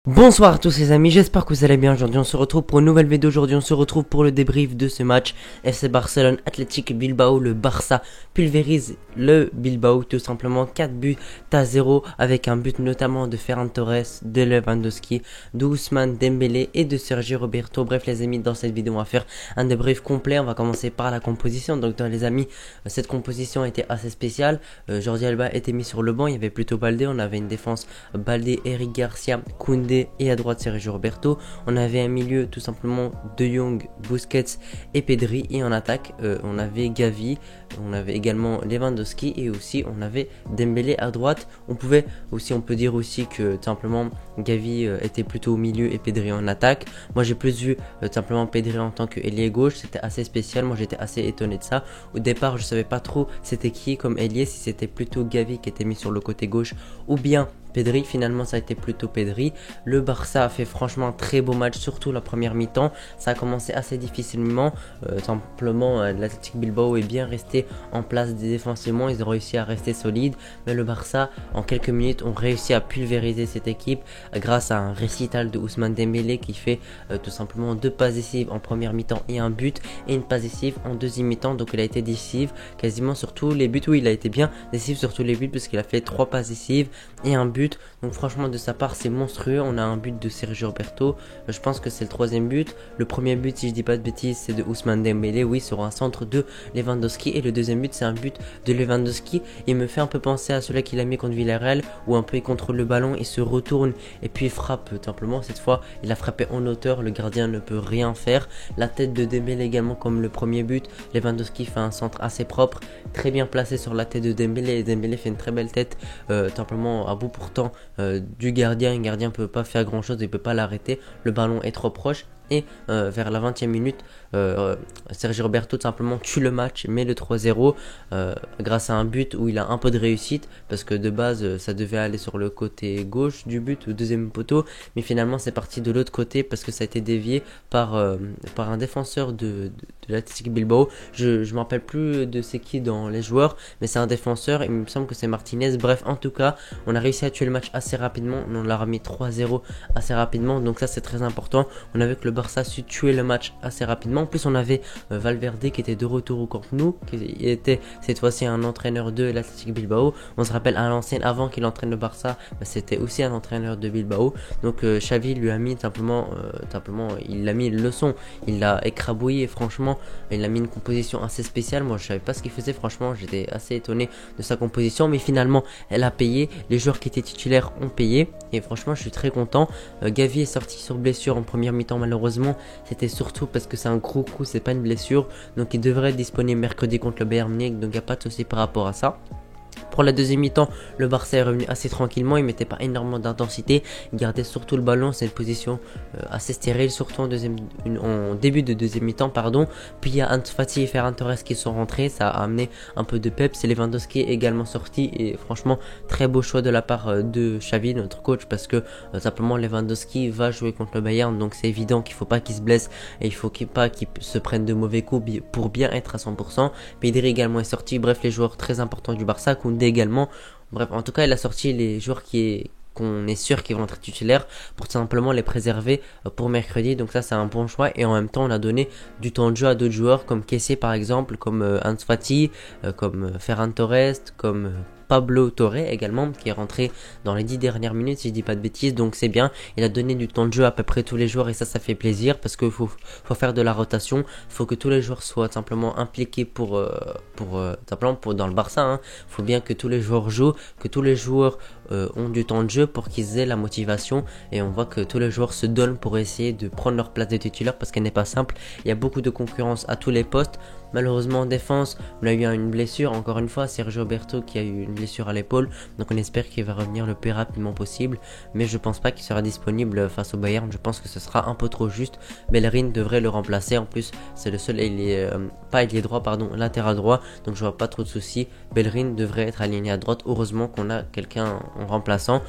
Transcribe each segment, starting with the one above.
Bonsoir à tous les amis, j'espère que vous allez bien. Aujourd'hui on se retrouve pour une nouvelle vidéo. Aujourd'hui on se retrouve pour le débrief de ce match FC Barcelone Athletic Bilbao. Le Barça pulvérise le Bilbao tout simplement 4-0 avec un but notamment de Ferran Torres, de Lewandowski, d'Ousmane Dembélé et de Sergi Roberto. Bref les amis, dans cette vidéo on va faire un débrief complet. On va commencer par la composition. Donc les amis, cette composition était assez spéciale. Jordi Alba était mis sur le banc, il y avait plutôt Baldé. On avait une défense Baldé, Eric Garcia, Koundé et à droite Sergio Roberto. On avait un milieu tout simplement De Jong, Busquets et Pedri, et en attaque on avait Gavi, on avait également Lewandowski et aussi on avait Dembélé à droite. On peut dire aussi que simplement Gavi était plutôt au milieu et Pedri en attaque. Moi j'ai plus vu simplement Pedri en tant qu'ailier gauche. C'était assez spécial, moi j'étais assez étonné de ça. Au départ je savais pas trop c'était qui comme ailier, si c'était plutôt Gavi qui était mis sur le côté gauche ou bien Pedri. Finalement ça a été plutôt Pedri. Le Barça a fait franchement un très beau match, surtout la première mi-temps. Ça a commencé assez difficilement, simplement l'Athletic Bilbao est bien resté en place défensivement, ils ont réussi à rester solides, mais le Barça en quelques minutes ont réussi à pulvériser cette équipe grâce à un récital de Ousmane Dembélé qui fait tout simplement 2 passes décisives en première mi-temps et un but, et une passe décisive en deuxième mi-temps. Donc il a été décisif quasiment sur tous les buts. Oui, il a été bien décisif sur tous les buts parce qu'il a fait 3 passes décisives et un but. Donc franchement de sa part c'est monstrueux. On a un but de Sergio Roberto, je pense que c'est le 3e but. Le premier but, si je dis pas de bêtises, c'est de Ousmane Dembélé, oui, sur un centre de Lewandowski, et le deuxième but c'est un but de Lewandowski. Il me fait un peu penser à celui qu'il a mis contre Villarreal, où un peu il contrôle le ballon, il se retourne et puis il frappe simplement. Cette fois il a frappé en hauteur, le gardien ne peut rien faire. La tête de Dembélé également comme le premier but. Lewandowski fait un centre assez propre, très bien placé sur la tête de Dembélé, et Dembélé fait une très belle tête simplement à bout pourtant du gardien. Le gardien peut pas faire grand chose, il peut pas l'arrêter, le ballon est trop proche. Et vers la 20e minute, Sergio Roberto tout simplement tue le match, met le 3-0 grâce à un but où il a un peu de réussite, parce que de base ça devait aller sur le côté gauche du but, au deuxième poteau, mais finalement c'est parti de l'autre côté parce que ça a été dévié par un défenseur de l'Athletic Bilbao. Je me rappelle plus de c'est qui dans les joueurs, mais c'est un défenseur, il me semble que c'est Martinez. Bref, en tout cas on a réussi à tuer le match assez rapidement, on l'a remis 3-0 assez rapidement, donc ça c'est très important. On a vu que le Barça a su tuer le match assez rapidement. En plus on avait Valverde qui était de retour au Camp Nou, qui était cette fois-ci un entraîneur de l'Athletic Bilbao. On se rappelle à l'ancienne, avant qu'il entraîne le Barça, c'était aussi un entraîneur de Bilbao. Donc Xavi lui a mis simplement il a mis une leçon, il l'a écrabouillé. Franchement il a mis une composition assez spéciale. Moi je savais pas ce qu'il faisait, franchement j'étais assez étonné de sa composition, mais finalement elle a payé. Les joueurs qui étaient titulaires ont payé, et franchement je suis très content. Gavi est sorti sur blessure en première mi-temps, malheureusement c'était surtout parce que c'est un gros coup, c'est pas une blessure, donc il devrait être disponible mercredi contre le Bayern Munich, donc il n'y a pas de souci par rapport à ça. Pour la deuxième mi-temps, le Barça est revenu assez tranquillement, il mettait pas énormément d'intensité, il gardait surtout le ballon. C'est une position assez stérile, surtout en début de deuxième mi-temps, pardon. Puis il y a Ansu Fati et Ferran Torres qui sont rentrés, ça a amené un peu de peps. C'est Lewandowski également sorti, et franchement très beau choix de la part de Xavi, notre coach, parce que simplement Lewandowski va jouer contre le Bayern, donc c'est évident qu'il faut pas qu'il se blesse et il faut pas qu'il se prenne de mauvais coups pour bien être à 100%. Pedri également est sorti. Bref, les joueurs très importants du Barça, Koundé également. Bref, en tout cas, il a sorti les joueurs qu'on est sûr qu'ils vont être titulaires pour tout simplement les préserver pour mercredi. Donc ça c'est un bon choix, et en même temps on a donné du temps de jeu à d'autres joueurs comme Kessie par exemple, comme Ansu Fati, comme Ferran Torres, comme Pablo Torre également, qui est rentré dans les 10 dernières minutes si je dis pas de bêtises. Donc c'est bien, il a donné du temps de jeu à peu près tous les joueurs, et ça fait plaisir, parce que faut faire de la rotation, faut que tous les joueurs soient simplement impliqués simplement dans le Barça, hein. Faut bien que tous les joueurs jouent, que tous les joueurs ont du temps de jeu pour qu'ils aient la motivation, et on voit que tous les joueurs se donnent pour essayer de prendre leur place de titulaire, parce qu'elle n'est pas simple, il y a beaucoup de concurrence à tous les postes. Malheureusement en défense, on a eu une blessure, encore une fois, Sergio Roberto qui a eu une blessure à l'épaule, donc on espère qu'il va revenir le plus rapidement possible, mais je pense pas qu'il sera disponible face au Bayern. Je pense que ce sera un peu trop juste. Bellerin devrait le remplacer, en plus c'est le seul latéral droit, donc je vois pas trop de soucis. Bellerin devrait être aligné à droite. Heureusement qu'on a quelqu'un en remplaçant.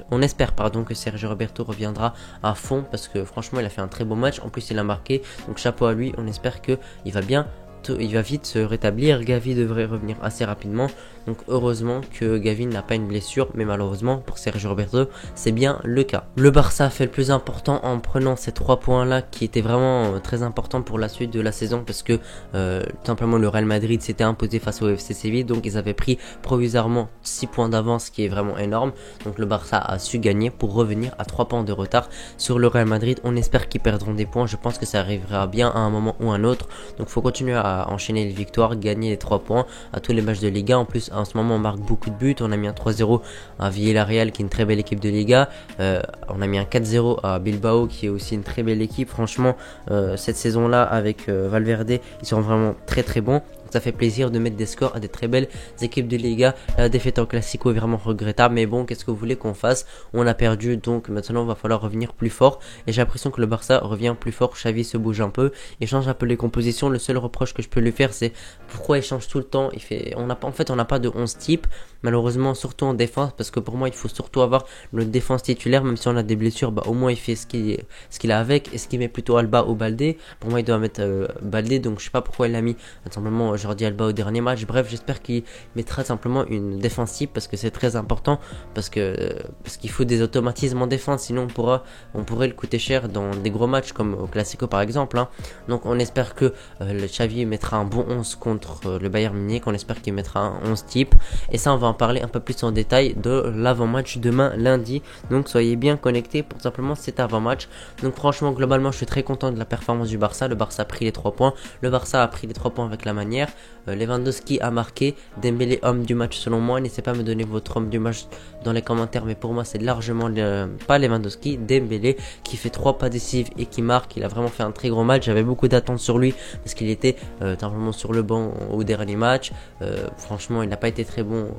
On espère que Sergio Roberto reviendra à fond, parce que franchement il a fait un très beau match, en plus il a marqué, donc chapeau à lui. On espère qu'il va vite se rétablir. Gavi devrait revenir assez rapidement. Donc heureusement que Gavin n'a pas une blessure, mais malheureusement pour Sergio Roberto c'est bien le cas. Le Barça a fait le plus important en prenant ces 3 points là qui étaient vraiment très importants pour la suite de la saison, parce que tout simplement le Real Madrid s'était imposé face au FC Séville, donc ils avaient pris provisoirement 6 points d'avance, qui est vraiment énorme. Donc le Barça a su gagner pour revenir à 3 points de retard sur le Real Madrid. On espère qu'ils perdront des points, je pense que ça arrivera bien à un moment ou un autre. Donc faut continuer à enchaîner les victoires, gagner les 3 points à tous les matchs de Liga. En plus en ce moment on marque beaucoup de buts, on a mis un 3-0 à Villarreal qui est une très belle équipe de Liga, on a mis un 4-0 à Bilbao qui est aussi une très belle équipe. Franchement cette saison là avec Valverde ils sont vraiment très très bons. Ça fait plaisir de mettre des scores à des très belles équipes de Liga. La défaite en Classico est vraiment regrettable, mais bon, qu'est-ce que vous voulez qu'on fasse? On a perdu, donc maintenant il va falloir revenir plus fort. Et j'ai l'impression que le Barça revient plus fort. Xavi se bouge un peu, il change un peu les compositions. Le seul reproche que je peux lui faire, c'est pourquoi il change tout le temps. On n'a pas de 11 type, malheureusement, surtout en défense, parce que pour moi il faut surtout avoir notre défense titulaire. Même si on a des blessures, bah au moins il fait ce qu'il a avec. Est-ce qu'il met plutôt Alba ou Baldé? Pour moi il doit mettre Baldé, donc je sais pas pourquoi il l'a mis tout simplement Jordi Alba au dernier match. Bref, j'espère qu'il mettra simplement une défensive, parce que c'est très important, parce qu'il faut des automatismes en défense, sinon on pourrait le coûter cher dans des gros matchs comme au Classico par exemple, hein. Donc on espère que le Xavi mettra un bon 11 contre le Bayern Munich, on espère qu'il mettra un 11 type, et ça on va en parler un peu plus en détail de l'avant-match demain lundi. Donc soyez bien connectés pour simplement cet avant-match. Donc franchement globalement je suis très content de la performance du Barça. Le Barça a pris les 3 points, le Barça a pris les 3 points avec la manière. Lewandowski a marqué, Dembélé homme du match selon moi. N'hésitez pas à me donner votre homme du match dans les commentaires, mais pour moi c'est largement pas Lewandowski, Dembélé qui fait 3 pas décisifs et qui marque. Il a vraiment fait un très gros match, j'avais beaucoup d'attentes sur lui parce qu'il était simplement sur le banc au dernier match. Franchement il n'a pas été très bon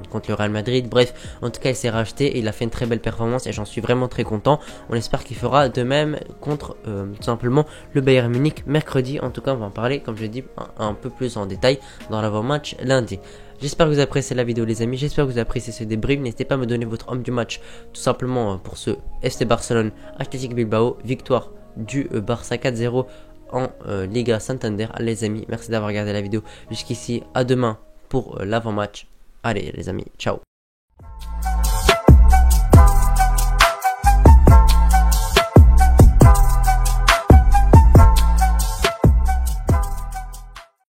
contre le Real Madrid. Bref, en tout cas il s'est racheté et il a fait une très belle performance et j'en suis vraiment très content. On espère qu'il fera de même contre tout simplement le Bayern Munich mercredi. En tout cas on va en parler comme je dis un peu plus en détail dans l'avant-match lundi. J'espère que vous appréciez la vidéo les amis, j'espère que vous appréciez ce débrief. N'hésitez pas à me donner votre homme du match tout simplement pour ce FC Barcelone Athletic Bilbao, victoire du Barça 4-0 en Liga Santander. Les amis, merci d'avoir regardé la vidéo jusqu'ici, à demain pour l'avant-match. Allez les amis, ciao.